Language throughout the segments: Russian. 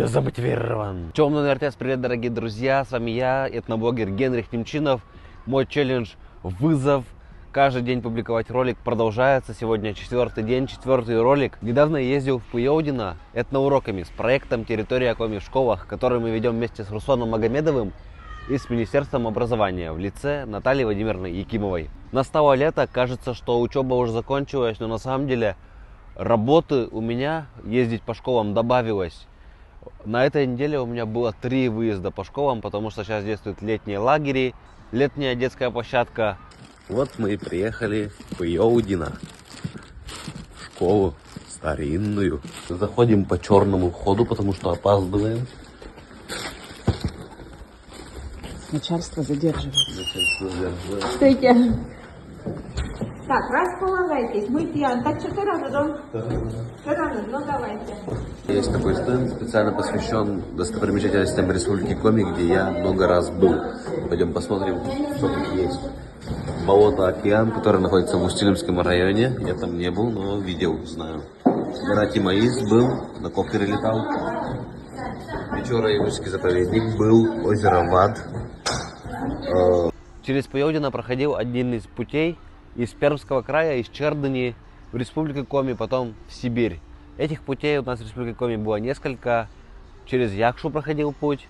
Я замотивирован. Темный РТС, привет, дорогие друзья. С вами я, этноблогер Генрих Немчинов. Мой челлендж «Вызов». Каждый день публиковать ролик продолжается. Сегодня 4-й день, 4-й ролик. Недавно я ездил в Пуйоудино этноуроками с проектом «Территория Коми в школах», который мы ведем вместе с Русланом Магомедовым и с Министерством образования в лице Натальи Владимировны Якимовой. Настало лето, кажется, что учеба уже закончилась, но на самом деле работы у меня ездить по школам добавилось. На этой неделе у меня было 3 выезда по школам, потому что сейчас действуют летние лагеря, летняя детская площадка. Вот мы и приехали в Пуйоудино, в школу старинную. Заходим по черному входу, потому что опаздываем. Начальство задерживает. Стойте. Так, располагайтесь. Мы пьян. Так, 4 раза, ну давайте. Есть такой стенд, специально посвящен достопримечательностям Республики Коми, где я много раз был. Пойдем посмотрим, что тут есть. Болото Океан, которое находится в Устилимском районе. Я там не был, но видел, знаю. Гора Тимаис был, на коптере летал. Печора-Ямышский заповедник был, озеро Вад. Через Пуйоудино проходил один из путей из Пермского края, из Чердыни в Республику Коми, потом в Сибирь. Этих путей у нас в Республике Коми было несколько. Через Якшу проходил путь,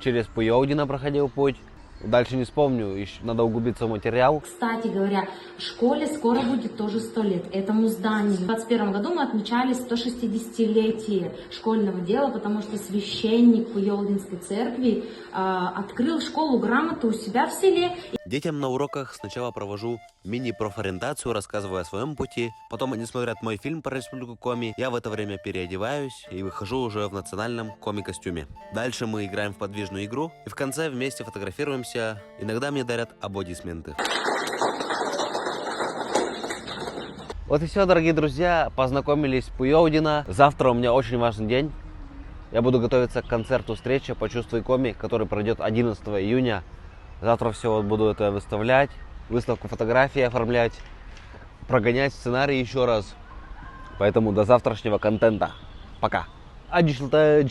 через Пуйоудино проходил путь. Дальше не вспомню, еще надо углубиться в материал. Кстати говоря, школе скоро будет тоже 100 лет, этому зданию. В 2021 году мы отмечали 160-летие школьного дела, потому что священник Пуйоудинской церкви открыл школу грамоты у себя в селе. Детям на уроках сначала провожу мини-профориентацию, рассказывая о своем пути. Потом они смотрят мой фильм про Республику Коми. Я в это время переодеваюсь и выхожу уже в национальном коми-костюме. Дальше мы играем в подвижную игру и в конце вместе фотографируемся. Иногда мне дарят аплодисменты. Вот и все, дорогие друзья. Познакомились в Пуйоудино. Завтра у меня очень важный день. Я буду готовиться к концерту «Встреча. Почувствуй Коми», который пройдет 11 июня. Завтра все буду это выставлять, выставку фотографий оформлять, прогонять сценарий еще раз. Поэтому до завтрашнего контента. Пока.